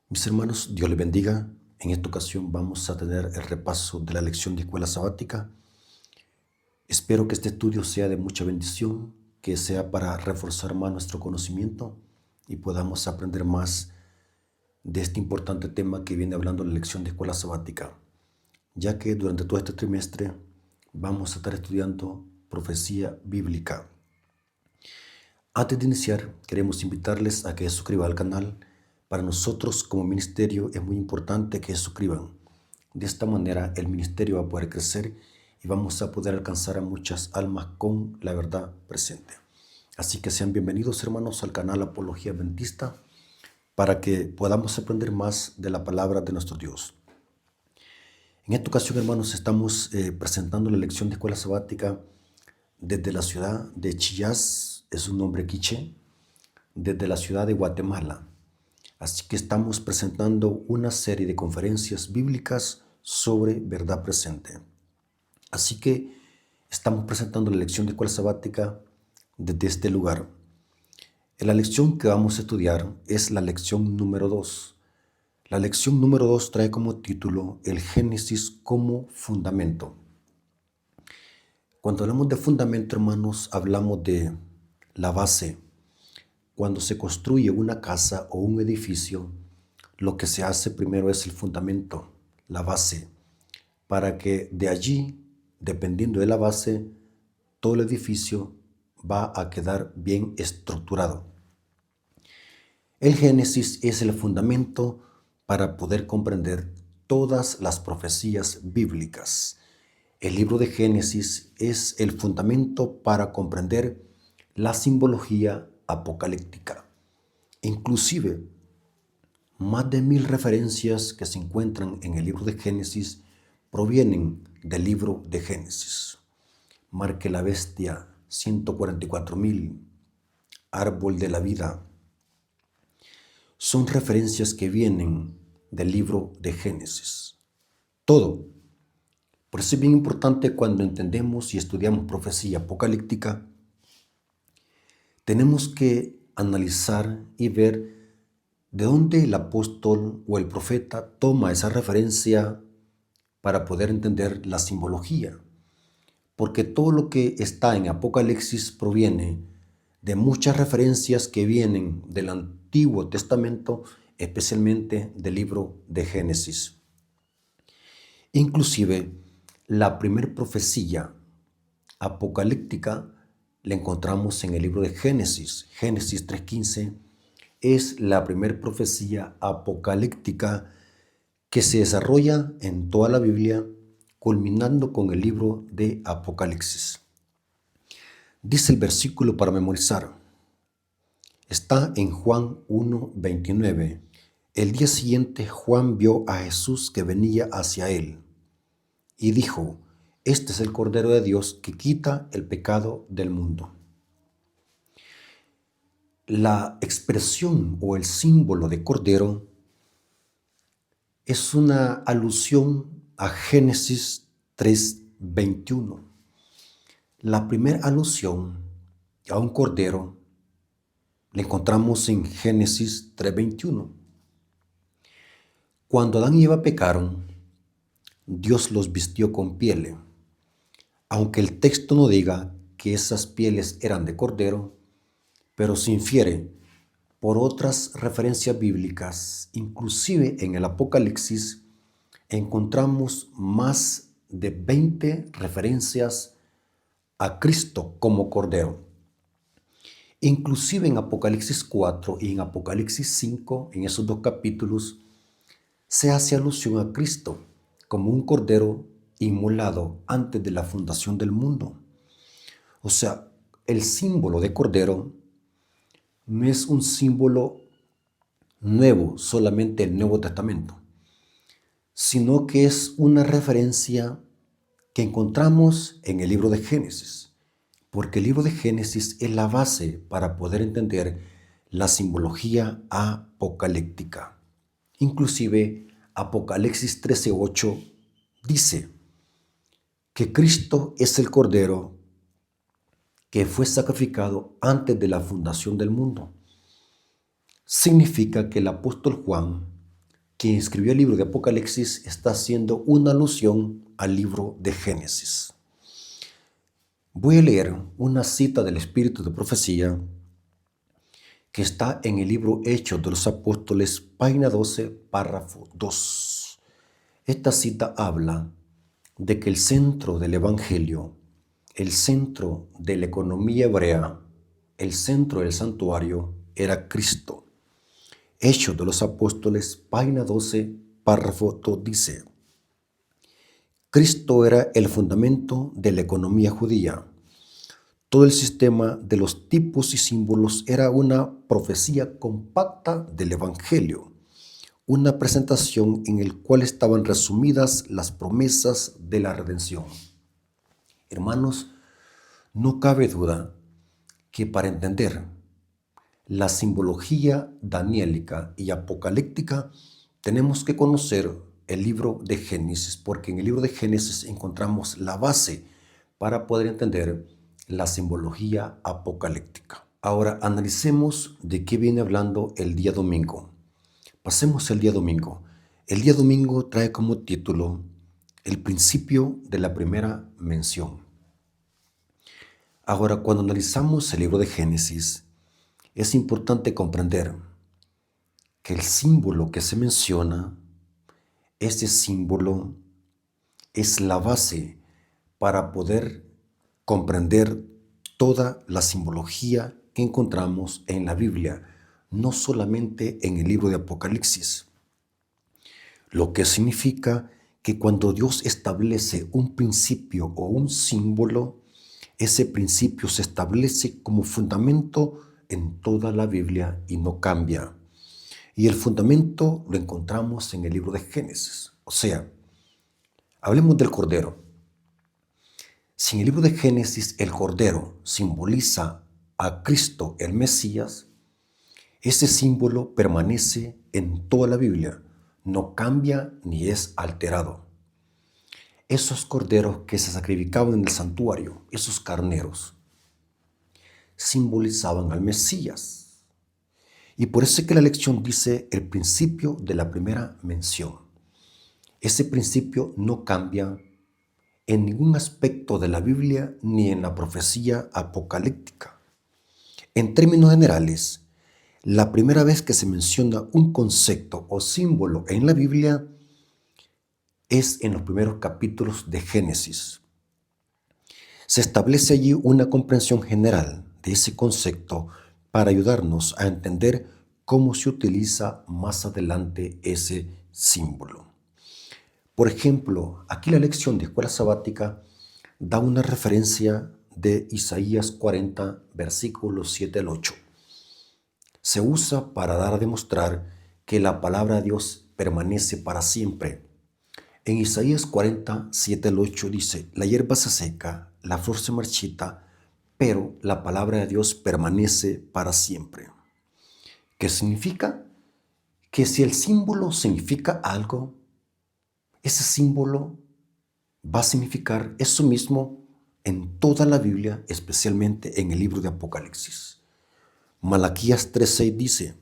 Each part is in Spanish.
Mis hermanos, Dios les bendiga. En esta ocasión vamos a tener el repaso de la lección de escuela sabática. Espero que este estudio sea de mucha bendición, que sea para reforzar más nuestro conocimiento y podamos aprender más de este importante tema que viene hablando la lección de escuela sabática, ya que durante todo este trimestre vamos a estar estudiando profecía bíblica. Antes de iniciar, queremos invitarles a que se suscriban al canal. Para nosotros como ministerio es muy importante que se suscriban. De esta manera el ministerio va a poder crecer y vamos a poder alcanzar a muchas almas con la verdad presente. Así que sean bienvenidos, hermanos, al canal Apología Adventista para que podamos aprender más de la palabra de nuestro Dios. En esta ocasión, hermanos, estamos presentando la lección de escuela sabática desde la ciudad de Chillás, es un nombre quiché, desde la ciudad de Guatemala. Así que estamos presentando una serie de conferencias bíblicas sobre verdad presente. Así que estamos presentando la lección de escuela sabática desde este lugar. La lección que vamos a estudiar es la lección número 2. La lección número 2 trae como título el Génesis como fundamento. Cuando hablamos de fundamento, hermanos, hablamos de la base. Cuando se construye una casa o un edificio, lo que se hace primero es el fundamento, la base, para que de allí, dependiendo de la base, todo el edificio va a quedar bien estructurado. El Génesis es el fundamento para poder comprender todas las profecías bíblicas. El libro de Génesis es el fundamento para comprender la simbología apocalíptica. Inclusive, más de 1000 referencias que se encuentran en el libro de Génesis provienen del libro de Génesis. Marque la bestia, 144,000, árbol de la vida. Son referencias que vienen del libro de Génesis. Todo. Por eso es bien importante cuando entendemos y estudiamos profecía apocalíptica, tenemos que analizar y ver de dónde el apóstol o el profeta toma esa referencia para poder entender la simbología. Porque todo lo que está en Apocalipsis proviene de muchas referencias que vienen del Antiguo Testamento, especialmente del libro de Génesis. Inclusive, la primera profecía apocalíptica la encontramos en el libro de Génesis. Génesis 3:15 es la primera profecía apocalíptica que se desarrolla en toda la Biblia, culminando con el libro de Apocalipsis. Dice el versículo para memorizar. Está en Juan 1:29. El día siguiente Juan vio a Jesús que venía hacia él y dijo: Este es el Cordero de Dios que quita el pecado del mundo. La expresión o el símbolo de Cordero es una alusión a Génesis 3:21. La primera alusión a un cordero la encontramos en Génesis 3:21. Cuando Adán y Eva pecaron, Dios los vistió con pieles. Aunque el texto no diga que esas pieles eran de cordero, pero se infiere por otras referencias bíblicas. Inclusive en el Apocalipsis encontramos más de 20 referencias a Cristo como Cordero. Inclusive en Apocalipsis 4 y en Apocalipsis 5, en esos dos capítulos, se hace alusión a Cristo como un Cordero inmolado antes de la fundación del mundo. O sea, el símbolo de Cordero no es un símbolo nuevo, solamente el Nuevo Testamento, sino que es una referencia que encontramos en el libro de Génesis, porque el libro de Génesis es la base para poder entender la simbología apocalíptica. Inclusive Apocalipsis 13:8 dice que Cristo es el Cordero que fue sacrificado antes de la fundación del mundo. Significa que el apóstol Juan quien escribió el libro de Apocalipsis está haciendo una alusión al libro de Génesis. Voy a leer una cita del Espíritu de Profecía que está en el libro Hechos de los Apóstoles, página 12, párrafo 2. Esta cita habla de que el centro del Evangelio, el centro de la economía hebrea, el centro del santuario era Cristo. Hechos de los Apóstoles, página 12, párrafo 2 dice: Cristo era el fundamento de la economía judía. Todo el sistema de los tipos y símbolos era una profecía compacta del Evangelio, una presentación en la cual estaban resumidas las promesas de la redención. Hermanos, no cabe duda que para entender la simbología daniélica y apocalíptica tenemos que conocer el libro de Génesis, porque en el libro de Génesis encontramos la base para poder entender la simbología apocalíptica. Ahora analicemos de qué viene hablando el día domingo. Pasemos el día domingo. El día domingo trae como título el principio de la primera mención. Ahora, cuando analizamos el libro de Génesis, es importante comprender que el símbolo que se menciona, ese símbolo es la base para poder comprender toda la simbología que encontramos en la Biblia, no solamente en el libro de Apocalipsis. Lo que significa que cuando Dios establece un principio o un símbolo, ese principio se establece como fundamento en toda la Biblia y no cambia. Y el fundamento lo encontramos en el libro de Génesis. O sea, hablemos del Cordero. Si en el libro de Génesis el Cordero simboliza a Cristo el Mesías, ese símbolo permanece en toda la Biblia, no cambia ni es alterado. Esos corderos que se sacrificaban en el santuario, esos carneros, simbolizaban al Mesías. Y por eso es que la lección dice el principio de la primera mención. Ese principio no cambia en ningún aspecto de la Biblia ni en la profecía apocalíptica. En términos generales, la primera vez que se menciona un concepto o símbolo en la Biblia es en los primeros capítulos de Génesis. Se establece allí una comprensión general de ese concepto para ayudarnos a entender cómo se utiliza más adelante ese símbolo. Por ejemplo, aquí la lección de escuela sabática da una referencia de Isaías 40, versículos 7 al 8. Se usa para dar a demostrar que la palabra de Dios permanece para siempre. En Isaías 40, 7 al 8 dice: la hierba se seca, la flor se marchita, pero la palabra de Dios permanece para siempre. ¿Qué significa? Que si el símbolo significa algo, ese símbolo va a significar eso mismo en toda la Biblia, especialmente en el libro de Apocalipsis. Malaquías 3:6 dice: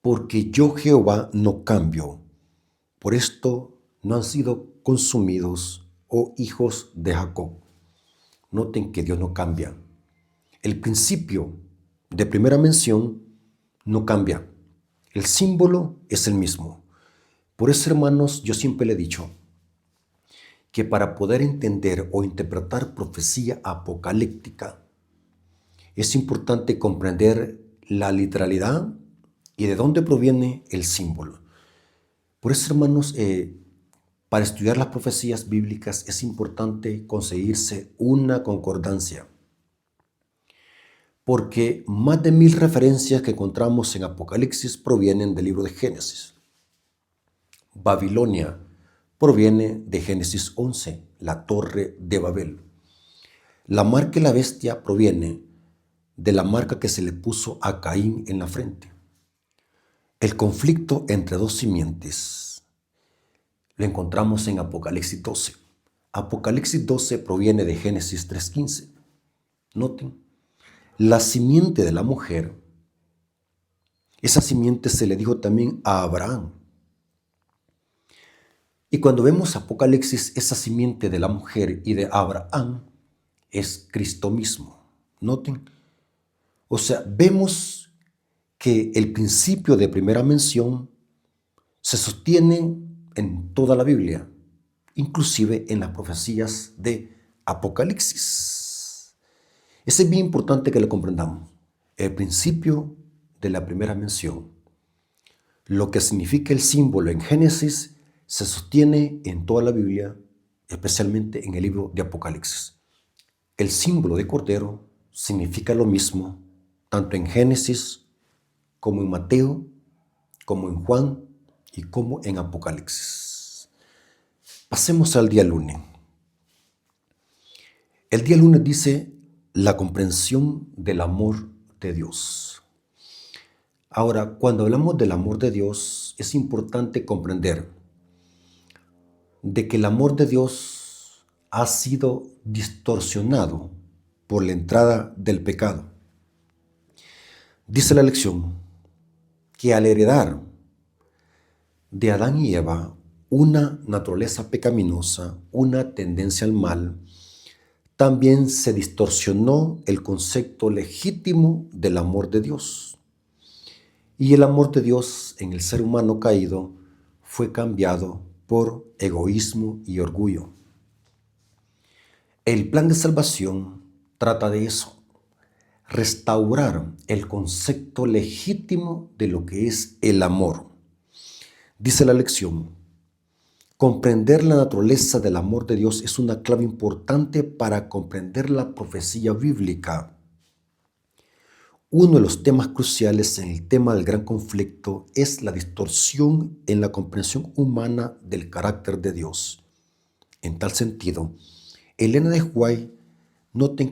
porque yo Jehová no cambio, por esto no han sido consumidos, oh hijos de Jacob. Noten que Dios no cambia. El principio de primera mención no cambia. El símbolo es el mismo. Por eso, hermanos, yo siempre le he dicho que para poder entender o interpretar profecía apocalíptica es importante comprender la literalidad y de dónde proviene el símbolo. Por eso, hermanos, para estudiar las profecías bíblicas es importante conseguirse una concordancia, porque más de 1000 referencias que encontramos en Apocalipsis provienen del libro de Génesis. Babilonia proviene de Génesis 11, la torre de Babel. La marca de la bestia proviene de la marca que se le puso a Caín en la frente. El conflicto entre dos simientes lo encontramos en Apocalipsis 12. Apocalipsis 12 proviene de Génesis 3:15. Noten, la simiente de la mujer, esa simiente se le dijo también a Abraham. Y cuando vemos Apocalipsis, esa simiente de la mujer y de Abraham es Cristo mismo. Noten. O sea, vemos que el principio de primera mención se sostiene en toda la Biblia, inclusive en las profecías de Apocalipsis. Eso es bien importante que lo comprendamos. El principio de la primera mención, lo que significa el símbolo en Génesis, se sostiene en toda la Biblia, especialmente en el libro de Apocalipsis. El símbolo de Cordero significa lo mismo, tanto en Génesis como en Mateo, como en Juan y como en Apocalipsis. Pasemos al día lunes. El día lunes dice la comprensión del amor de Dios. Ahora, cuando hablamos del amor de Dios, es importante comprender de que el amor de Dios ha sido distorsionado por la entrada del pecado. Dice la lección que al heredar de Adán y Eva una naturaleza pecaminosa, una tendencia al mal, también se distorsionó el concepto legítimo del amor de Dios. Y el amor de Dios en el ser humano caído fue cambiado por egoísmo y orgullo. El plan de salvación trata de eso, restaurar el concepto legítimo de lo que es el amor. Dice la lección, comprender la naturaleza del amor de Dios es una clave importante para comprender la profecía bíblica. Uno de los temas cruciales en el tema del gran conflicto es la distorsión en la comprensión humana del carácter de Dios. En tal sentido, Elena de White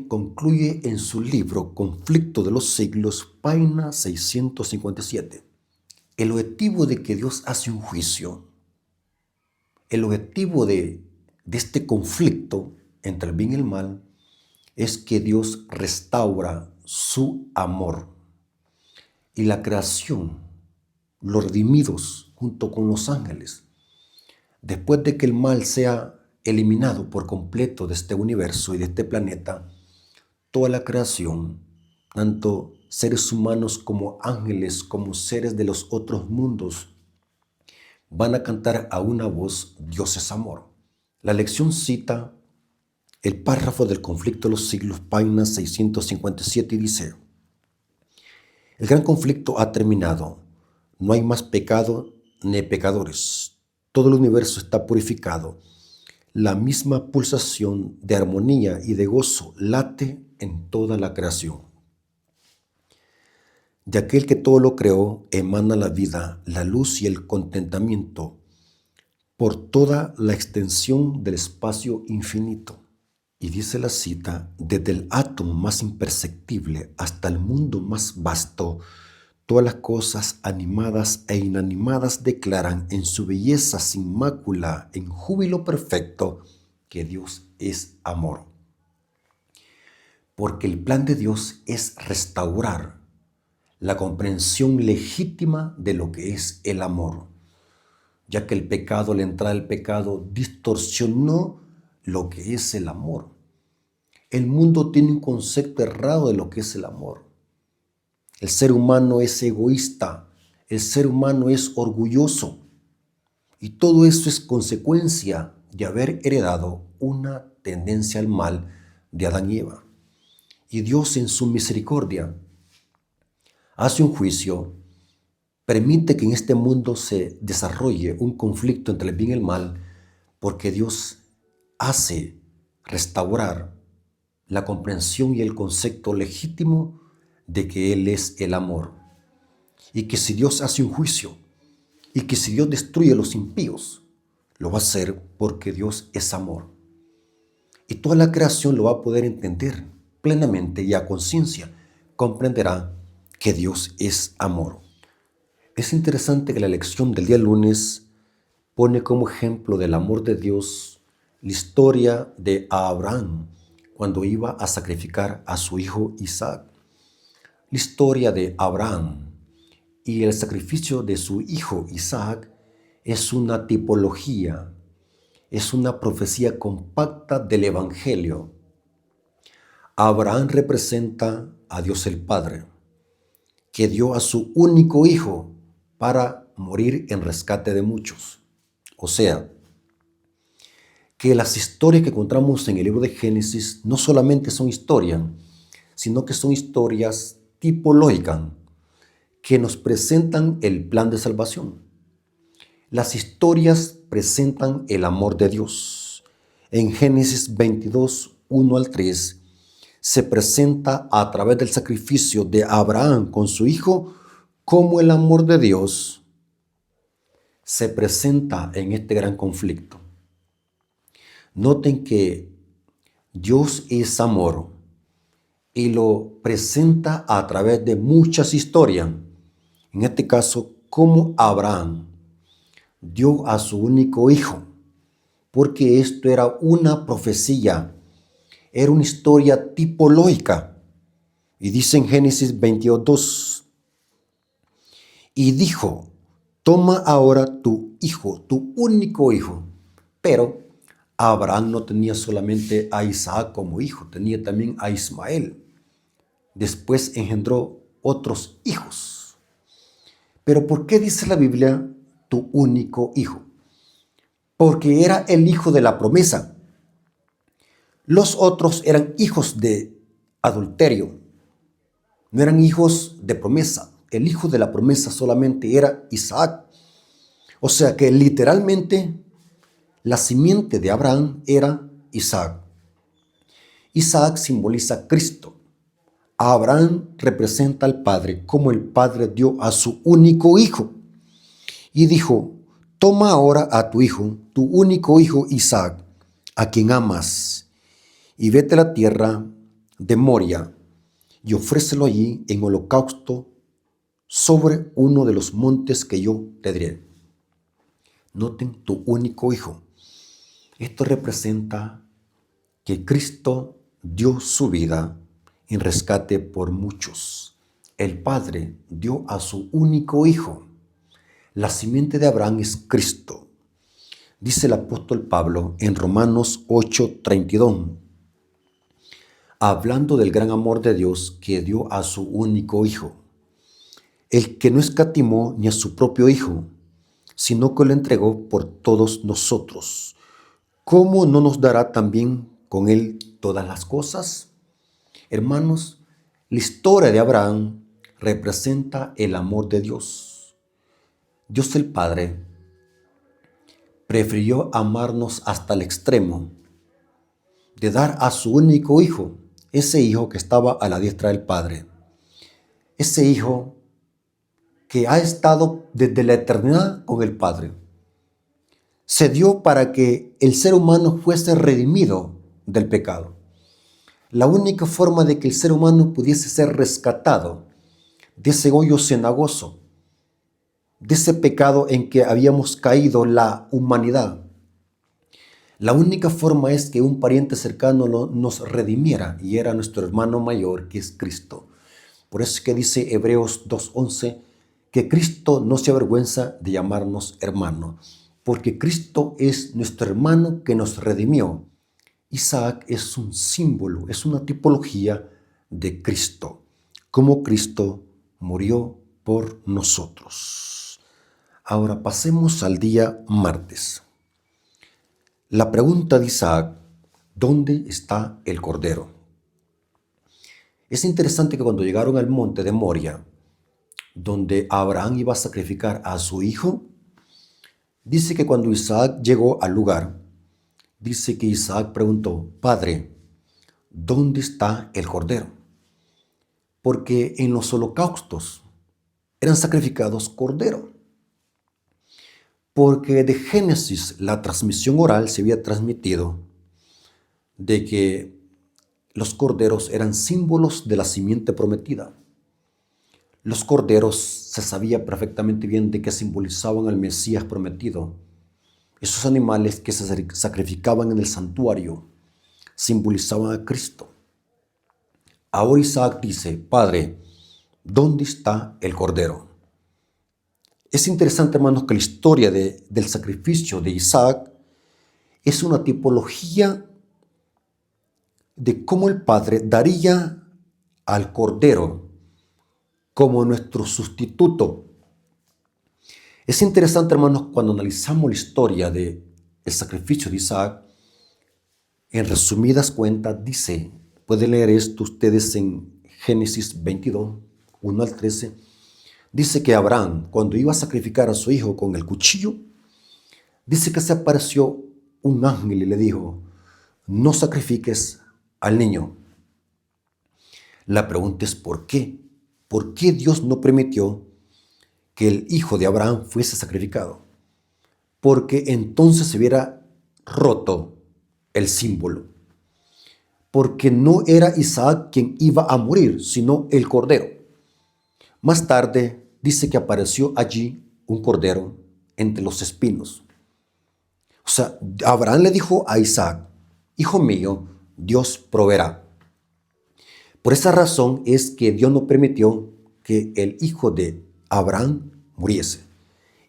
concluye en su libro Conflicto de los siglos, página 657. El objetivo de que Dios hace un juicio, el objetivo de este conflicto entre el bien y el mal, es que Dios restaura su amor. Y la creación, los redimidos junto con los ángeles, después de que el mal sea eliminado por completo de este universo y de este planeta, toda la creación, tanto seres humanos como ángeles, como seres de los otros mundos, van a cantar a una voz, Dios es amor. La lección cita el párrafo del Conflicto de los siglos, página 657, y dice, el gran conflicto ha terminado, no hay más pecado ni pecadores, todo el universo está purificado, la misma pulsación de armonía y de gozo late en toda la creación. De aquel que todo lo creó emana la vida, la luz y el contentamiento por toda la extensión del espacio infinito. Y dice la cita, desde el átomo más imperceptible hasta el mundo más vasto, todas las cosas animadas e inanimadas declaran en su belleza sin mácula, en júbilo perfecto, que Dios es amor. Porque el plan de Dios es restaurar la comprensión legítima de lo que es el amor, ya que el pecado, la entrada del pecado, distorsionó lo que es el amor. El mundo tiene un concepto errado de lo que es el amor. El ser humano es egoísta, el ser humano es orgulloso, y todo eso es consecuencia de haber heredado una tendencia al mal de Adán y Eva. Y Dios en su misericordia hace un juicio, permite que en este mundo se desarrolle un conflicto entre el bien y el mal, porque Dios hace restaurar la comprensión y el concepto legítimo de que Él es el amor. Y que si Dios hace un juicio, y que si Dios destruye a los impíos, lo va a hacer porque Dios es amor. Y toda la creación lo va a poder entender plenamente y a conciencia comprenderá que Dios es amor. Es interesante que la lección del día lunes pone como ejemplo del amor de Dios la historia de Abraham cuando iba a sacrificar a su hijo Isaac. La historia de Abraham y el sacrificio de su hijo Isaac es una tipología es una profecía compacta del Evangelio. Abraham representa a Dios el Padre, que dio a su único hijo para morir en rescate de muchos. O sea, que las historias que encontramos en el libro de Génesis no solamente son historias, sino que son historias tipológicas que nos presentan el plan de salvación. Las historias presentan el amor de Dios. En Génesis 22, 1 al 3, se presenta a través del sacrificio de Abraham con su hijo cómo el amor de Dios se presenta en este gran conflicto. Noten que Dios es amor y lo presenta a través de muchas historias. En este caso, cómo Abraham dio a su único hijo, porque esto era una profecía, era una historia tipológica. Y dice en Génesis 22, y dijo, toma ahora tu hijo, tu único hijo. Pero Abraham no tenía solamente a Isaac como hijo, tenía también a Ismael. Después engendró otros hijos. Pero ¿por qué dice la Biblia tu único hijo? Porque era el hijo de la promesa. Los otros eran hijos de adulterio, no eran hijos de promesa. El hijo de la promesa solamente era Isaac. O sea que literalmente la simiente de Abraham era Isaac. Isaac simboliza a Cristo. Abraham representa al Padre, como el Padre dio a su único hijo. Y dijo, toma ahora a tu hijo, tu único hijo Isaac, a quien amas, y vete a la tierra de Moria, y ofrécelo allí en holocausto sobre uno de los montes que yo te diré. Noten, tu único hijo. Esto representa que Cristo dio su vida en rescate por muchos. El Padre dio a su único hijo. La simiente de Abraham es Cristo. Dice el apóstol Pablo en Romanos 8:32, hablando del gran amor de Dios que dio a su único hijo, el que no escatimó ni a su propio hijo, sino que lo entregó por todos nosotros. ¿Cómo no nos dará también con él todas las cosas? Hermanos, la historia de Abraham representa el amor de Dios. Dios el Padre prefirió amarnos hasta el extremo de dar a su único hijo, ese hijo que estaba a la diestra del Padre, ese hijo que ha estado desde la eternidad con el Padre. Se dio para que el ser humano fuese redimido del pecado. La única forma de que el ser humano pudiese ser rescatado de ese hoyo cenagoso, de ese pecado en que habíamos caído la humanidad. La única forma es que un pariente cercano nos redimiera, y era nuestro hermano mayor, que es Cristo. Por eso es que dice Hebreos 2:11, que Cristo no se avergüenza de llamarnos hermano, porque Cristo es nuestro hermano que nos redimió. Isaac es un símbolo, es una tipología de Cristo, como Cristo murió por nosotros. Ahora pasemos al día martes. La pregunta de Isaac, ¿dónde está el cordero? Es interesante que cuando llegaron al monte de Moria, donde Abraham iba a sacrificar a su hijo, dice que cuando Isaac llegó al lugar, dice que Isaac preguntó, Padre, ¿dónde está el cordero? Porque en los holocaustos eran sacrificados corderos. Porque de Génesis la transmisión oral se había transmitido de que los corderos eran símbolos de la simiente prometida. Los corderos se sabía perfectamente bien de que simbolizaban al Mesías prometido. Esos animales que se sacrificaban en el santuario simbolizaban a Cristo. Ahora Isaac dice, Padre, ¿dónde está el cordero? Es interesante, hermanos, que la historia del sacrificio de Isaac es una tipología de cómo el Padre daría al Cordero como nuestro sustituto. Es interesante, hermanos, cuando analizamos la historia del sacrificio de Isaac. En resumidas cuentas, dice, pueden leer esto ustedes en Génesis 22, 1 al 13, dice que Abraham, cuando iba a sacrificar a su hijo con el cuchillo, dice que se apareció un ángel y le dijo, no sacrifiques al niño. La pregunta es ¿por qué? ¿Por qué Dios no permitió que el hijo de Abraham fuese sacrificado? Porque entonces se hubiera roto el símbolo. Porque no era Isaac quien iba a morir, sino el cordero. Más tarde dice que apareció allí un cordero entre los espinos. O sea, Abraham le dijo a Isaac, hijo mío, Dios proveerá. Por esa razón es que Dios no permitió que el hijo de Abraham muriese.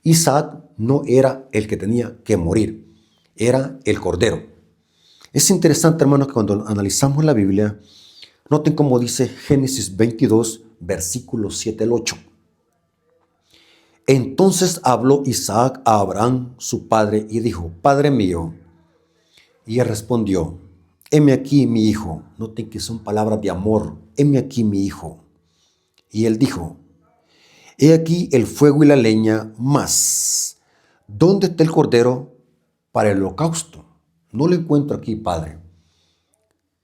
Isaac no era el que tenía que morir, era el cordero. Es interesante, hermanos, que cuando analizamos la Biblia, noten cómo dice Génesis 22, versículos 7 al 8. Entonces habló Isaac a Abraham, su padre, y dijo, Padre mío. Y él respondió, heme aquí mi hijo. Noten que son palabras de amor. Heme aquí mi hijo. Y él dijo, he aquí el fuego y la leña, mas ¿dónde está el cordero para el holocausto? No lo encuentro aquí, padre.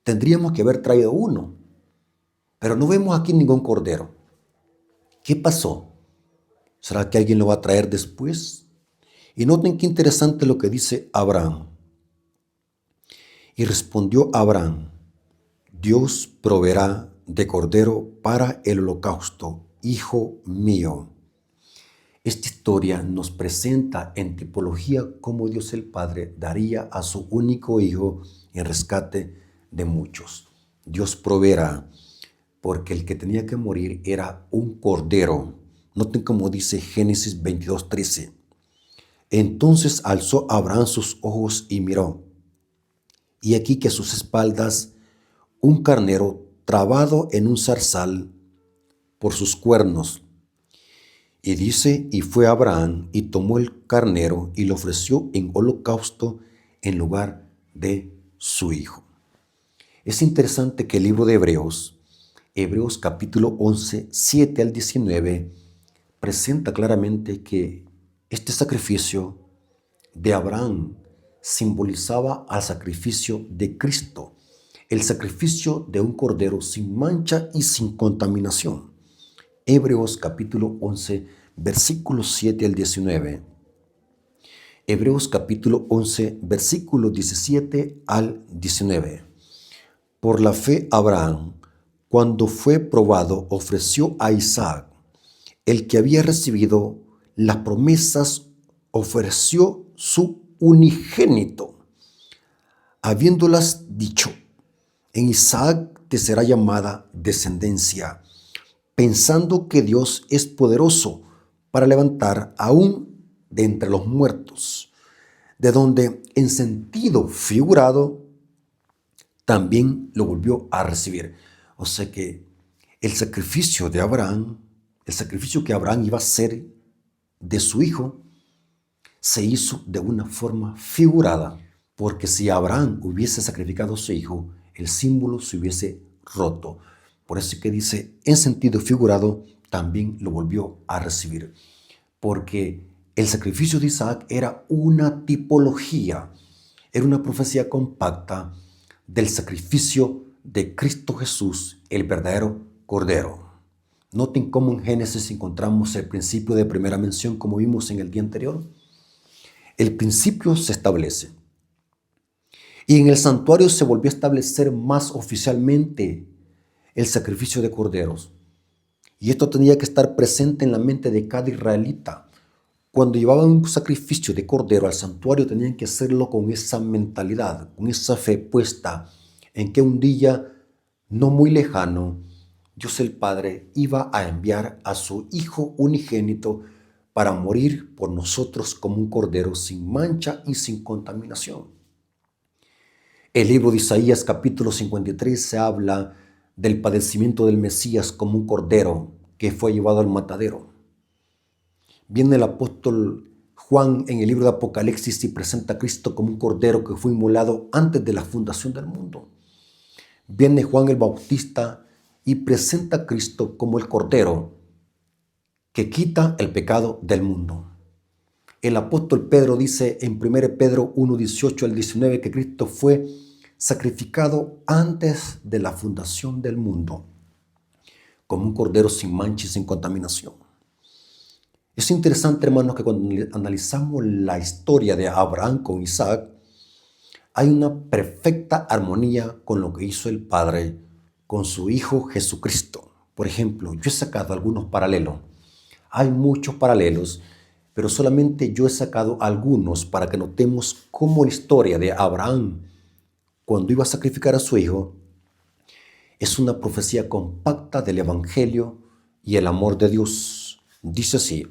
Tendríamos que haber traído uno, pero no vemos aquí ningún cordero. ¿Qué pasó? ¿Será que alguien lo va a traer después? Y noten qué interesante lo que dice Abraham. Y respondió Abraham, Dios proveerá de cordero para el holocausto, hijo mío. Esta historia nos presenta en tipología cómo Dios el Padre daría a su único hijo en rescate de muchos. Dios proveerá, porque el que tenía que morir era un cordero. Noten cómo dice Génesis 22:13. Entonces alzó Abraham sus ojos y miró, y aquí que a sus espaldas un carnero trabado en un zarzal por sus cuernos. Y dice, y fue Abraham y tomó el carnero y lo ofreció en holocausto en lugar de su hijo. Es interesante que el libro de Hebreos capítulo 11, 7 al 19, presenta claramente que este sacrificio de Abraham simbolizaba al sacrificio de Cristo, el sacrificio de un cordero sin mancha y sin contaminación. Hebreos capítulo 11, versículos 7 al 19. Hebreos capítulo 11, versículos 17 al 19. Por la fe Abraham, cuando fue probado, ofreció a Isaac, el que había recibido las promesas, ofreció su unigénito, habiéndolas dicho, en Isaac te será llamada descendencia, pensando que Dios es poderoso para levantar aún de entre los muertos, de donde en sentido figurado también lo volvió a recibir. O sea que el sacrificio de Abraham, el sacrificio que Abraham iba a hacer de su hijo, se hizo de una forma figurada, porque si Abraham hubiese sacrificado a su hijo, el símbolo se hubiese roto. Por eso que dice, en sentido figurado, también lo volvió a recibir. Porque el sacrificio de Isaac era una tipología, era una profecía compacta del sacrificio de Cristo Jesús, el verdadero Cordero. Noten cómo en Génesis encontramos el principio de primera mención, como vimos en el día anterior. El principio se establece. Y en el santuario se volvió a establecer más oficialmente el sacrificio de corderos. Y esto tenía que estar presente en la mente de cada israelita. Cuando llevaban un sacrificio de cordero al santuario, tenían que hacerlo con esa mentalidad, con esa fe puesta en que un día no muy lejano, Dios el Padre iba a enviar a su Hijo unigénito para morir por nosotros como un cordero sin mancha y sin contaminación. El libro de Isaías capítulo 53 se habla del padecimiento del Mesías como un cordero que fue llevado al matadero. Viene el apóstol Juan en el libro de Apocalipsis y presenta a Cristo como un cordero que fue inmolado antes de la fundación del mundo. Viene Juan el Bautista y presenta a Cristo como el cordero que quita el pecado del mundo. El apóstol Pedro dice en 1 Pedro 1, 18 al 19 que Cristo fue sacrificado antes de la fundación del mundo, como un cordero sin mancha y sin contaminación. Es interesante, hermanos, que cuando analizamos la historia de Abraham con Isaac, hay una perfecta armonía con lo que hizo el Padre con su Hijo Jesucristo. Por ejemplo, yo he sacado algunos paralelos. Hay muchos paralelos, pero solamente yo he sacado algunos para que notemos cómo la historia de Abraham, cuando iba a sacrificar a su hijo, es una profecía compacta del Evangelio y el amor de Dios. Dice así: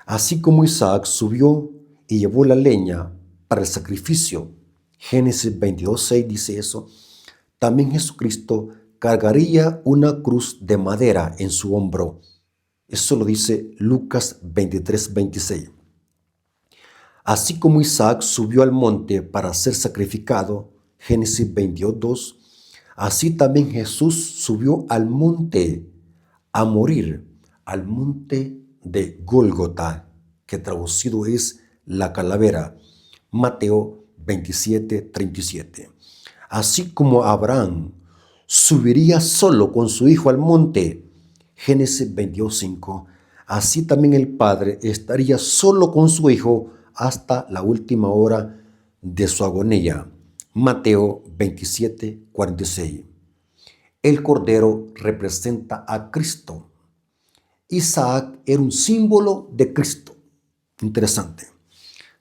así como Isaac subió y llevó la leña para el sacrificio, Génesis 22:6 dice eso, también Jesucristo cargaría una cruz de madera en su hombro. Eso lo dice Lucas 23:26. Así como Isaac subió al monte para ser sacrificado, Génesis 22:2, así también Jesús subió al monte a morir, al monte de Gólgota, que traducido es la calavera, Mateo 27:37. Así como Abraham subiría solo con su hijo al monte, Génesis 22:5, así también el Padre estaría solo con su hijo hasta la última hora de su agonía, Mateo 27:46. El cordero representa a Cristo. Isaac era un símbolo de Cristo. Interesante.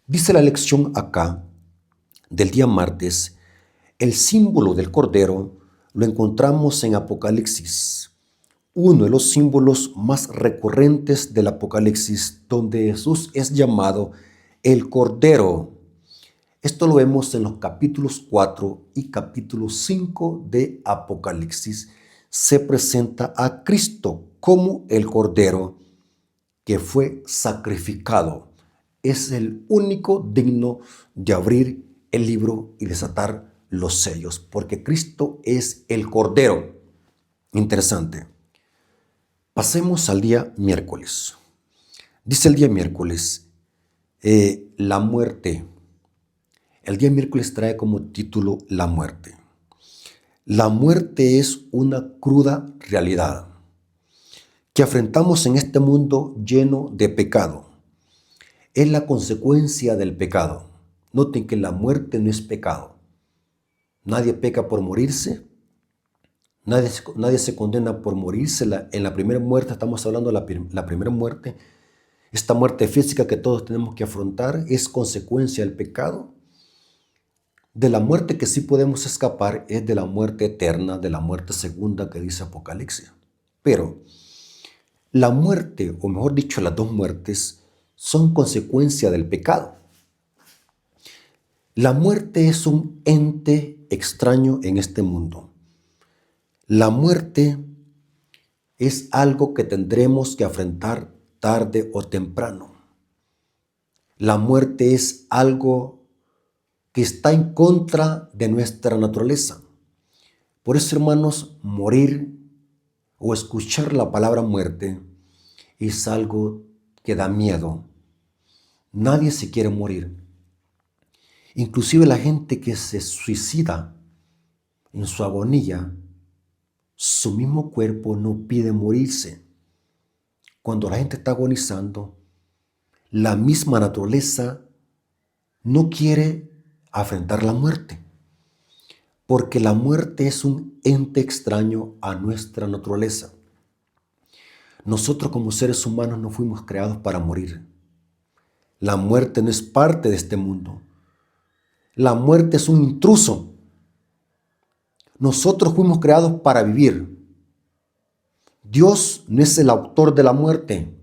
Dice la lección acá del día martes, el símbolo del cordero lo encontramos en Apocalipsis, uno de los símbolos más recurrentes del Apocalipsis, donde Jesús es llamado el Cordero. Esto lo vemos en los capítulos 4 y capítulo 5 de Apocalipsis. Se presenta a Cristo como el Cordero que fue sacrificado. Es el único digno de abrir el libro y desatar los sellos, porque Cristo es el Cordero. Interesante. Pasemos al día miércoles. Dice el día miércoles, la muerte. El día miércoles trae como título la muerte. La muerte es una cruda realidad que afrontamos en este mundo lleno de pecado. Es la consecuencia del pecado. Noten que la muerte no es pecado. Nadie peca por morirse. Nadie se condena por morirse. En la primera muerte, estamos hablando de la primera muerte. Esta muerte física que todos tenemos que afrontar es consecuencia del pecado. De la muerte que sí podemos escapar es de la muerte eterna, de la muerte segunda que dice Apocalipsis. Pero la muerte, o mejor dicho, las dos muertes, son consecuencia del pecado. La muerte es un ente extraño en este mundo. La muerte es algo que tendremos que afrontar tarde o temprano. La muerte es algo que está en contra de nuestra naturaleza. Por eso, hermanos, morir o escuchar la palabra muerte es algo que da miedo. Nadie se quiere morir. Inclusive la gente que se suicida en su agonía, su mismo cuerpo no pide morirse. Cuando la gente está agonizando, la misma naturaleza no quiere afrontar la muerte, porque la muerte es un ente extraño a nuestra naturaleza. Nosotros como seres humanos no fuimos creados para morir. La muerte no es parte de este mundo. La muerte es un intruso. Nosotros fuimos creados para vivir. Dios no es el autor de la muerte.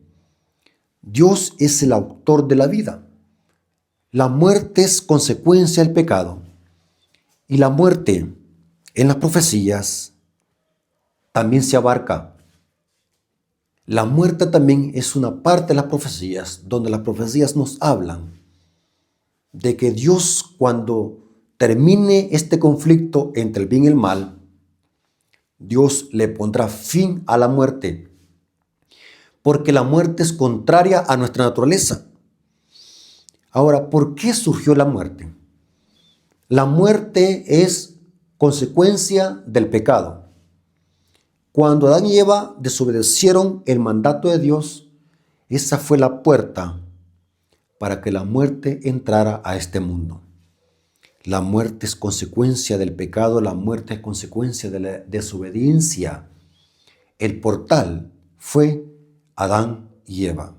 Dios es el autor de la vida. La muerte es consecuencia del pecado. Y la muerte en las profecías también se abarca. La muerte también es una parte de las profecías, donde las profecías nos hablan de que Dios, cuando termine este conflicto entre el bien y el mal, Dios le pondrá fin a la muerte, porque la muerte es contraria a nuestra naturaleza. Ahora, ¿por qué surgió la muerte? La muerte es consecuencia del pecado. Cuando Adán y Eva desobedecieron el mandato de Dios, esa fue la puerta para que la muerte entrara a este mundo. La muerte es consecuencia del pecado, la muerte es consecuencia de la desobediencia. El portal fue Adán y Eva.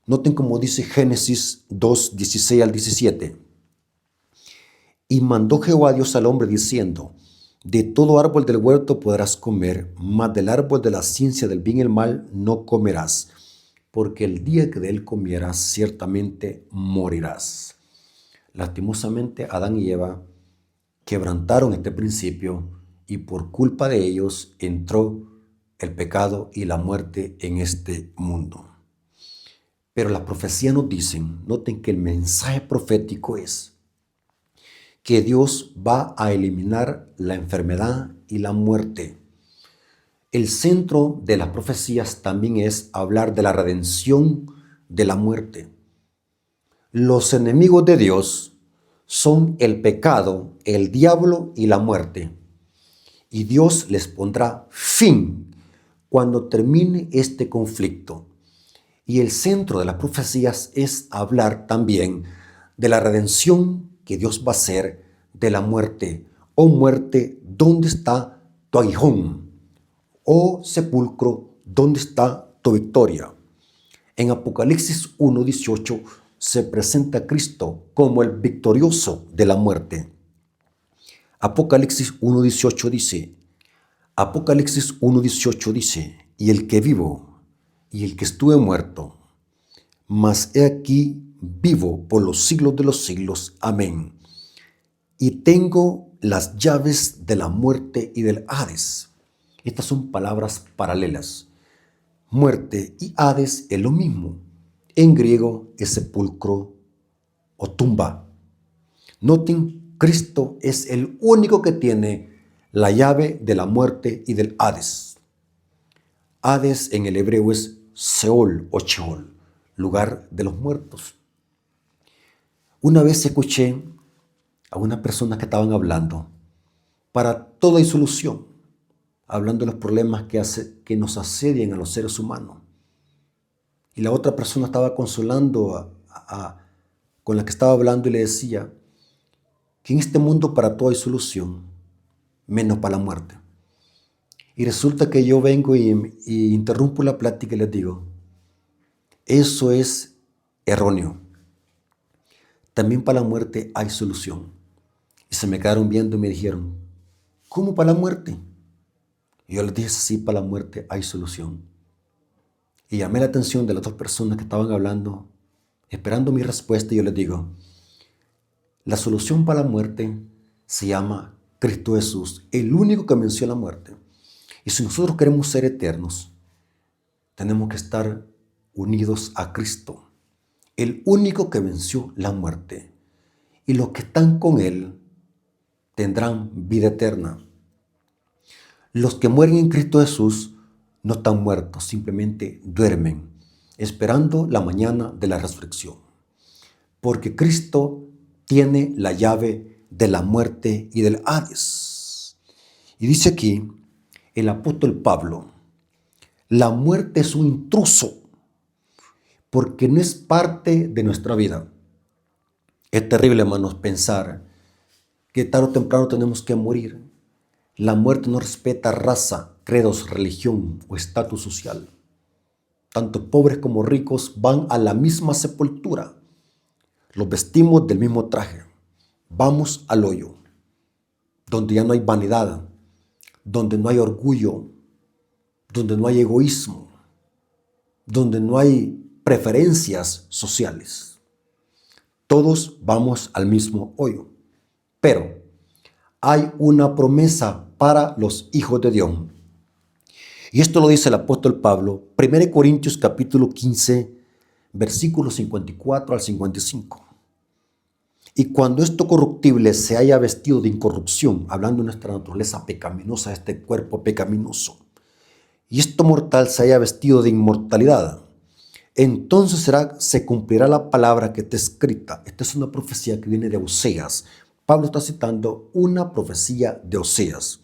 Noten cómo dice Génesis 2, 16 al 17. Y mandó Jehová Dios al hombre diciendo: de todo árbol del huerto podrás comer, mas del árbol de la ciencia del bien y el mal no comerás, porque el día que de él comieras ciertamente morirás. Lastimosamente, Adán y Eva quebrantaron este principio y por culpa de ellos entró el pecado y la muerte en este mundo. Pero las profecías nos dicen, noten que el mensaje profético es que Dios va a eliminar la enfermedad y la muerte. El centro de las profecías también es hablar de la redención de la muerte. Los enemigos de Dios son el pecado, el diablo y la muerte. Y Dios les pondrá fin cuando termine este conflicto. Y el centro de las profecías es hablar también de la redención que Dios va a hacer de la muerte. Oh muerte, ¿dónde está tu aguijón? Oh sepulcro, ¿dónde está tu victoria? En Apocalipsis 1:18 se presenta a Cristo como el victorioso de la muerte. Apocalipsis 1:18 dice, y el que vivo y el que estuve muerto, mas he aquí vivo por los siglos de los siglos. Amén. Y tengo las llaves de la muerte y del Hades. Estas son palabras paralelas. Muerte y Hades es lo mismo. En griego es sepulcro o tumba. Noten, Cristo es el único que tiene la llave de la muerte y del Hades. Hades en el hebreo es Seol o Sheol, lugar de los muertos. Una vez escuché a una persona que estaban hablando para toda solución, hablando de los problemas que nos asedian a los seres humanos. Y la otra persona estaba consolando con la que estaba hablando y le decía que en este mundo para todo hay solución, menos para la muerte. Y resulta que yo vengo y interrumpo la plática y les digo, eso es erróneo. También para la muerte hay solución. Y se me quedaron viendo y me dijeron, ¿cómo para la muerte? Y yo les dije, sí, para la muerte hay solución. Y llamé la atención de las dos personas que estaban hablando, esperando mi respuesta, y yo les digo, la solución para la muerte se llama Cristo Jesús, el único que venció la muerte. Y si nosotros queremos ser eternos, tenemos que estar unidos a Cristo, el único que venció la muerte. Y los que están con Él tendrán vida eterna. Los que mueren en Cristo Jesús no están muertos, simplemente duermen, esperando la mañana de la resurrección. Porque Cristo tiene la llave de la muerte y del Hades. Y dice aquí el apóstol Pablo, la muerte es un intruso porque no es parte de nuestra vida. Es terrible, hermanos, pensar que tarde o temprano tenemos que morir. La muerte no respeta raza, credos, religión o estatus social. Tanto pobres como ricos van a la misma sepultura. Los vestimos del mismo traje. Vamos al hoyo, donde ya no hay vanidad, donde no hay orgullo, donde no hay egoísmo, donde no hay preferencias sociales. Todos vamos al mismo hoyo. Pero hay una promesa para los hijos de Dios. Y esto lo dice el apóstol Pablo, 1 Corintios capítulo 15, versículos 54 al 55. Y cuando esto corruptible se haya vestido de incorrupción, hablando de nuestra naturaleza pecaminosa, este cuerpo pecaminoso, y esto mortal se haya vestido de inmortalidad, entonces se cumplirá la palabra que está escrita. Esta es una profecía que viene de Oseas. Pablo está citando una profecía de Oseas.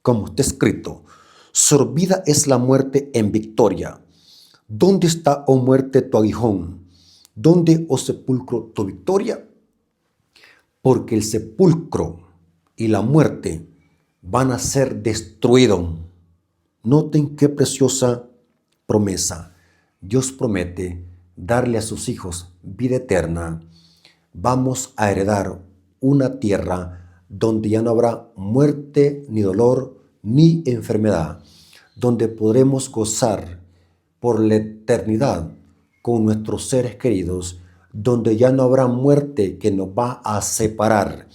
Como está escrito, sorbida es la muerte en victoria. ¿Dónde está, oh muerte, tu aguijón? ¿Dónde, oh sepulcro, tu victoria? Porque el sepulcro y la muerte van a ser destruidos. Noten qué preciosa promesa. Dios promete darle a sus hijos vida eterna. Vamos a heredar una tierra donde ya no habrá muerte, ni dolor, ni enfermedad, donde podremos gozar por la eternidad con nuestros seres queridos, donde ya no habrá muerte que nos va a separar,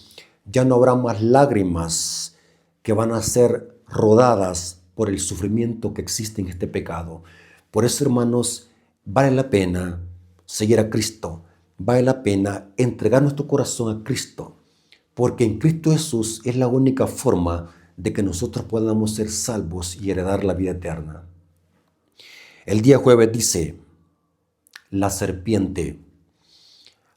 ya no habrá más lágrimas que van a ser rodadas por el sufrimiento que existe en este pecado. Por eso, hermanos, vale la pena seguir a Cristo, vale la pena entregar nuestro corazón a Cristo, porque en Cristo Jesús es la única forma de que nosotros podamos ser salvos y heredar la vida eterna. El día jueves dice, la serpiente.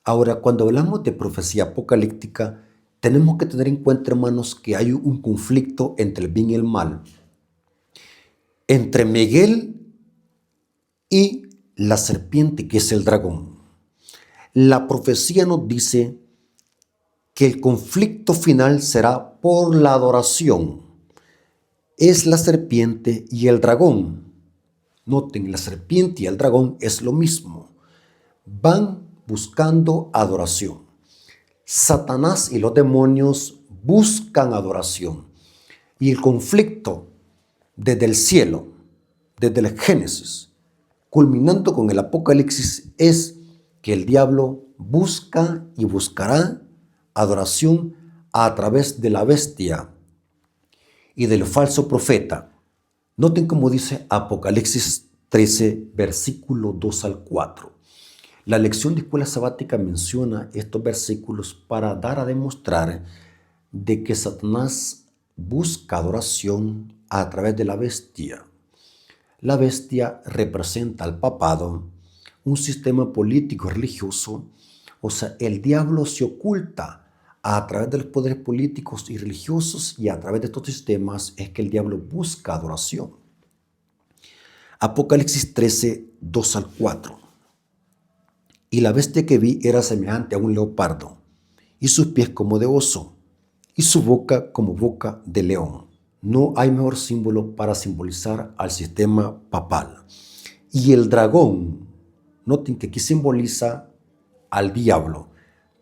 Ahora, cuando hablamos de profecía apocalíptica, tenemos que tener en cuenta, hermanos, que hay un conflicto entre el bien y el mal, entre Miguel y la serpiente, que es el dragón. La profecía nos dice que el conflicto final será por la adoración. Es la serpiente y el dragón. Noten, la serpiente y el dragón es lo mismo. Van buscando adoración. Satanás y los demonios buscan adoración. Y el conflicto desde el cielo, desde el Génesis, culminando con el Apocalipsis, es que el diablo busca y buscará adoración a través de la bestia y del falso profeta. Noten cómo dice Apocalipsis 13, versículo 2 al 4. La lección de escuela sabática menciona estos versículos para dar a demostrar de que Satanás busca adoración a través de la bestia. La bestia representa al papado, un sistema político religioso. O sea, el diablo se oculta a través de los poderes políticos y religiosos, y a través de estos sistemas es que el diablo busca adoración. Apocalipsis 13, 2 al 4. Y la bestia que vi era semejante a un leopardo, y sus pies como de oso, y su boca como boca de león. No hay mejor símbolo para simbolizar al sistema papal. Y el dragón, noten que aquí simboliza al diablo,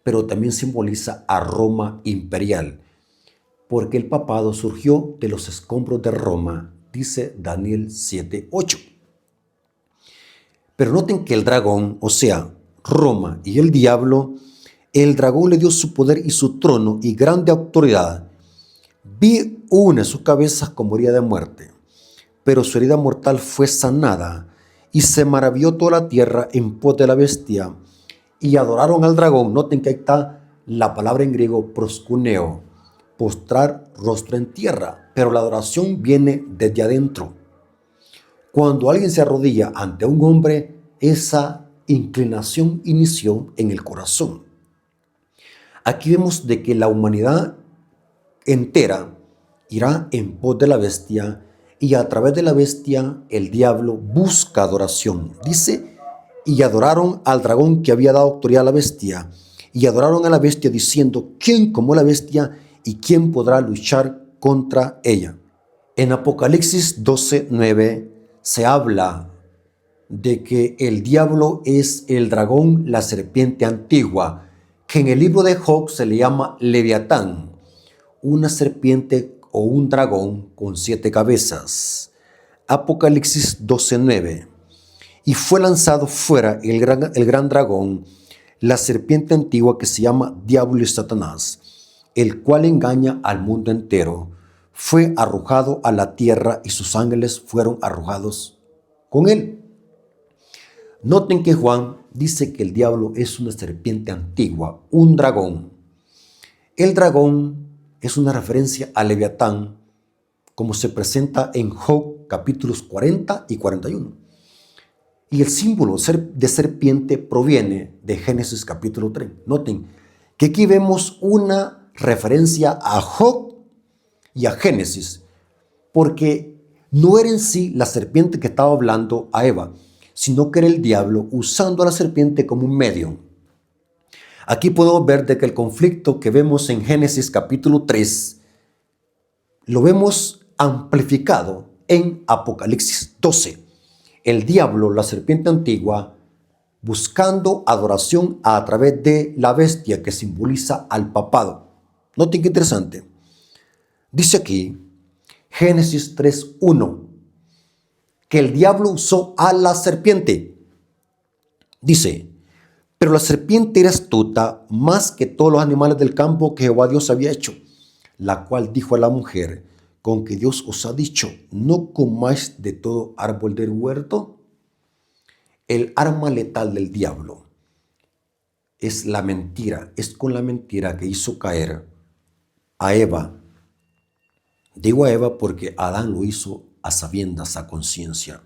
pero también simboliza a Roma imperial, porque el papado surgió de los escombros de Roma, dice Daniel 7:8. Pero noten que el dragón, o sea, Roma y el diablo, el dragón le dio su poder y su trono y grande autoridad. Vi una de sus cabezas como herida de muerte, pero su herida mortal fue sanada, y se maravilló toda la tierra en pos de la bestia, y adoraron al dragón. Noten que ahí está la palabra en griego proskuneo, postrar rostro en tierra, pero la adoración viene desde adentro. Cuando alguien se arrodilla ante un hombre, esa inclinación inició en el corazón. Aquí vemos de que la humanidad entera irá en pos de la bestia, y a través de la bestia el diablo busca adoración. Dice, y adoraron al dragón que había dado autoridad a la bestia, y adoraron a la bestia diciendo, ¿quién como la bestia y quién podrá luchar contra ella? En Apocalipsis 12:9 se habla de que el diablo es el dragón, la serpiente antigua, que en el libro de Job se le llama Leviatán, una serpiente o un dragón con 7 cabezas. Apocalipsis 12:9. Y fue lanzado fuera el gran dragón, la serpiente antigua, que se llama Diablo y Satanás, el cual engaña al mundo entero, fue arrojado a la tierra y sus ángeles fueron arrojados con él. Noten que Juan dice que el diablo es una serpiente antigua, un dragón. El dragón es una referencia a Leviatán, como se presenta en Job capítulos 40 y 41. Y el símbolo de serpiente proviene de Génesis capítulo 3. Noten que aquí vemos una referencia a Job y a Génesis, porque no era en sí la serpiente que estaba hablando a Eva, sino que era el diablo usando a la serpiente como un medio. Aquí podemos ver de que el conflicto que vemos en Génesis capítulo 3 lo vemos amplificado en Apocalipsis 12. El diablo, la serpiente antigua, buscando adoración a través de la bestia que simboliza al papado. Noten qué interesante. Dice aquí, Génesis 3:1, que el diablo usó a la serpiente. Dice, pero la serpiente era astuta más que todos los animales del campo que Jehová Dios había hecho, la cual dijo a la mujer, con que Dios os ha dicho, no comáis de todo árbol del huerto. El arma letal del diablo es la mentira, es con la mentira que hizo caer a Eva. Digo a Eva porque Adán lo hizo a sabiendas, a conciencia.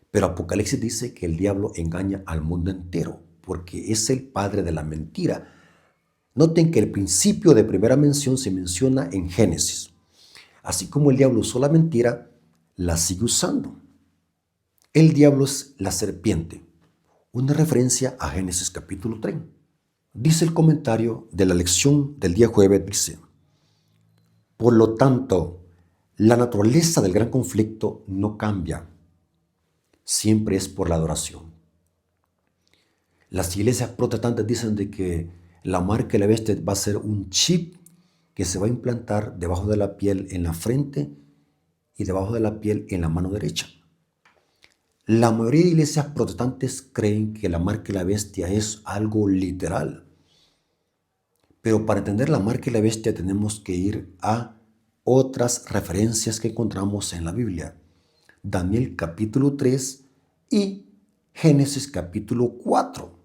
Pero Apocalipsis dice que el diablo engaña al mundo entero, porque es el padre de la mentira. Noten que el principio de primera mención se menciona en Génesis. Así como el diablo usó la mentira, la sigue usando. El diablo es la serpiente, una referencia a Génesis capítulo 3. Dice el comentario de la lección del día jueves, dice, por lo tanto, la naturaleza del gran conflicto no cambia, siempre es por la adoración. Las iglesias protestantes dicen de que la marca de la bestia va a ser un chip que se va a implantar debajo de la piel en la frente y debajo de la piel en la mano derecha. La mayoría de iglesias protestantes creen que la marca de la bestia es algo literal. Pero para entender la marca de la bestia tenemos que ir a otras referencias que encontramos en la Biblia. Daniel capítulo 3 y Génesis capítulo 4.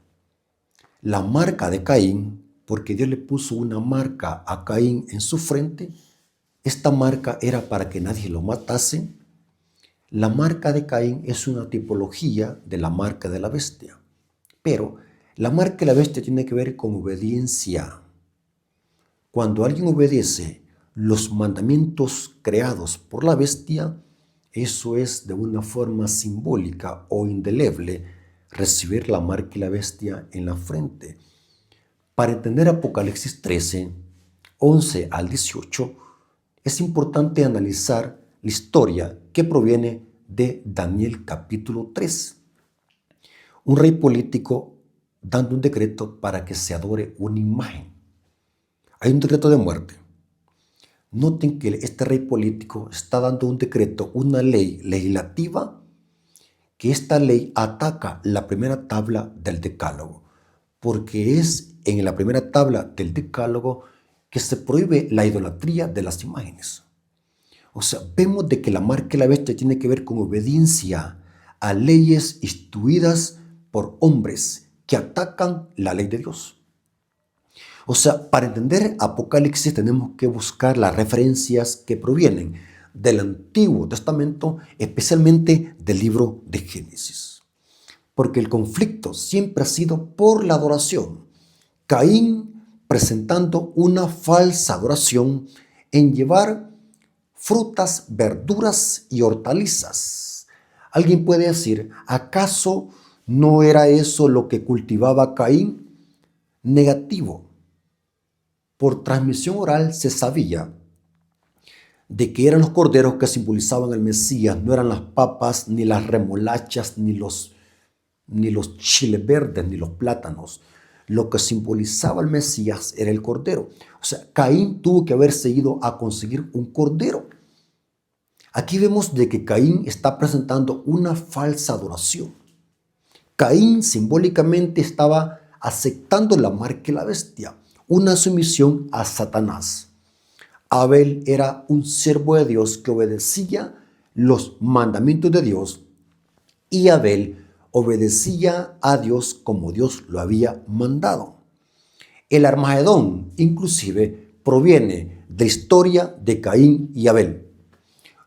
La marca de Caín, porque Dios le puso una marca a Caín en su frente, esta marca era para que nadie lo matase. La marca de Caín es una tipología de la marca de la bestia, pero la marca de la bestia tiene que ver con obediencia. Cuando alguien obedece los mandamientos creados por la bestia, eso es de una forma simbólica o indeleble recibir la marca de la bestia en la frente. Para entender Apocalipsis 13, 11 al 18, es importante analizar la historia que proviene de Daniel capítulo 3. Un rey político dando un decreto para que se adore una imagen. Hay un decreto de muerte. Noten que este rey político está dando un decreto, una ley legislativa, que esta ley ataca la primera tabla del Decálogo, porque es en la primera tabla del Decálogo que se prohíbe la idolatría de las imágenes. O sea, vemos de que la marca de la bestia tiene que ver con obediencia a leyes instituidas por hombres que atacan la ley de Dios. O sea, para entender Apocalipsis tenemos que buscar las referencias que provienen del Antiguo Testamento, especialmente del libro de Génesis. Porque el conflicto siempre ha sido por la adoración. Caín presentando una falsa adoración en llevar frutas, verduras y hortalizas. Alguien puede decir, ¿acaso no era eso lo que cultivaba Caín? Negativo. Por transmisión oral se sabía de que eran los corderos que simbolizaban el Mesías, no eran las papas, ni las remolachas, ni los chiles verdes, ni los plátanos. Lo que simbolizaba el Mesías era el cordero. O sea, Caín tuvo que haberse ido a conseguir un cordero. Aquí vemos de que Caín está presentando una falsa adoración. Caín simbólicamente estaba aceptando la marca de la bestia, una sumisión a Satanás. Abel era un siervo de Dios que obedecía los mandamientos de Dios y Abel obedecía a Dios como Dios lo había mandado. El Armagedón inclusive proviene de la historia de Caín y Abel.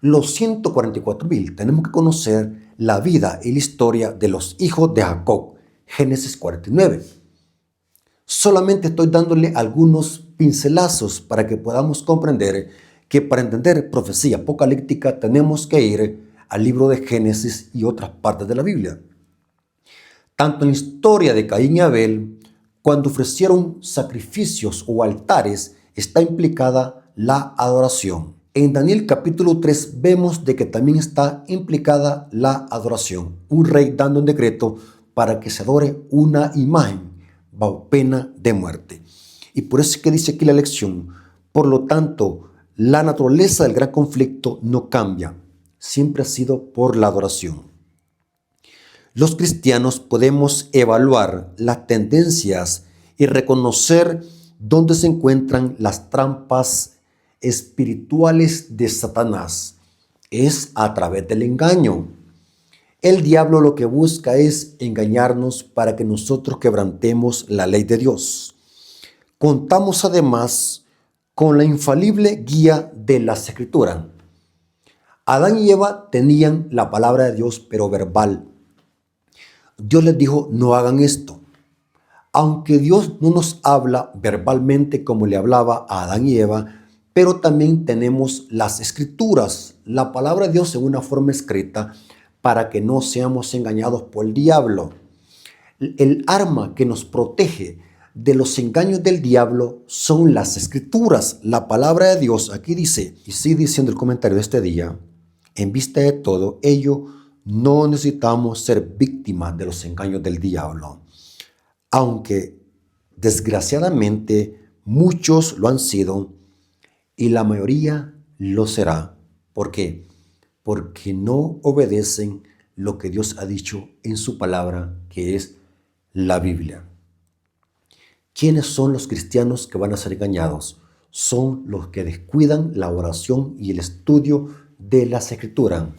Los 144.000 tenemos que conocer la vida y la historia de los hijos de Jacob, Génesis 49. Solamente estoy dándole algunos pincelazos para que podamos comprender que para entender profecía apocalíptica tenemos que ir al libro de Génesis y otras partes de la Biblia. Tanto en la historia de Caín y Abel, cuando ofrecieron sacrificios o altares, está implicada la adoración. En Daniel capítulo 3 vemos de que también está implicada la adoración. Un rey dando un decreto para que se adore una imagen bajo pena de muerte. Y por eso es que dice aquí la lección, por lo tanto, la naturaleza del gran conflicto no cambia, siempre ha sido por la adoración. Los cristianos podemos evaluar las tendencias y reconocer dónde se encuentran las trampas espirituales de Satanás. Es a través del engaño. El diablo lo que busca es engañarnos para que nosotros quebrantemos la ley de Dios. Contamos además con la infalible guía de las Escrituras. Adán y Eva tenían la palabra de Dios, pero verbal. Dios les dijo, no hagan esto. Aunque Dios no nos habla verbalmente como le hablaba a Adán y Eva, pero también tenemos las Escrituras, la palabra de Dios en una forma escrita, para que no seamos engañados por el diablo. El arma que nos protege de los engaños del diablo son las Escrituras, la palabra de Dios. Aquí dice, y sigue diciendo el comentario de este día, en vista de todo ello, no necesitamos ser víctimas de los engaños del diablo, aunque desgraciadamente muchos lo han sido y la mayoría lo será. ¿Por qué? Porque no obedecen lo que Dios ha dicho en su palabra, que es la Biblia. ¿Quiénes son los cristianos que van a ser engañados? Son los que descuidan la oración y el estudio de las Escrituras.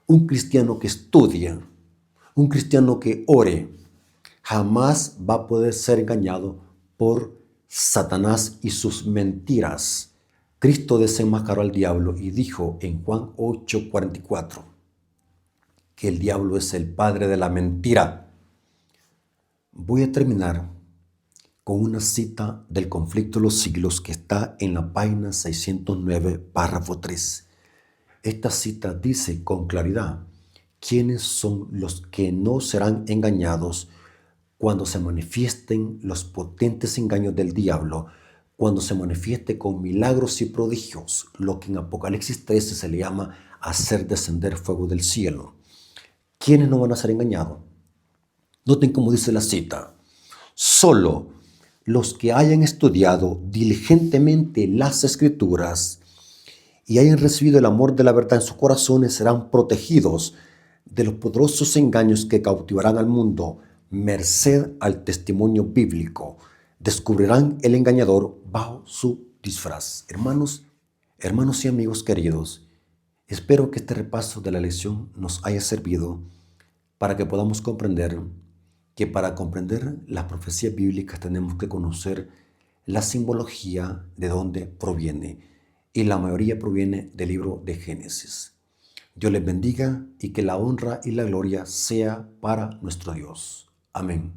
Un cristiano que estudia, un cristiano que ore, jamás va a poder ser engañado por Satanás y sus mentiras. Cristo desenmascaró al diablo y dijo en Juan 8:44 que el diablo es el padre de la mentira. Voy a terminar con una cita del Conflicto de los Siglos que está en la página 609, párrafo 3. Esta cita dice con claridad quiénes son los que no serán engañados cuando se manifiesten los potentes engaños del diablo, cuando se manifieste con milagros y prodigios, lo que en Apocalipsis 13 se le llama hacer descender fuego del cielo. ¿Quiénes no van a ser engañados? Noten cómo dice la cita. Solo los que hayan estudiado diligentemente las Escrituras y hayan recibido el amor de la verdad en sus corazones serán protegidos de los poderosos engaños que cautivarán al mundo, merced al testimonio bíblico. Descubrirán el engañador bajo su disfraz. Hermanos y amigos queridos, espero que este repaso de la lección nos haya servido para que podamos comprender que para comprender las profecías bíblicas tenemos que conocer la simbología de dónde proviene. Y la mayoría proviene del libro de Génesis. Dios les bendiga y que la honra y la gloria sea para nuestro Dios. Amén.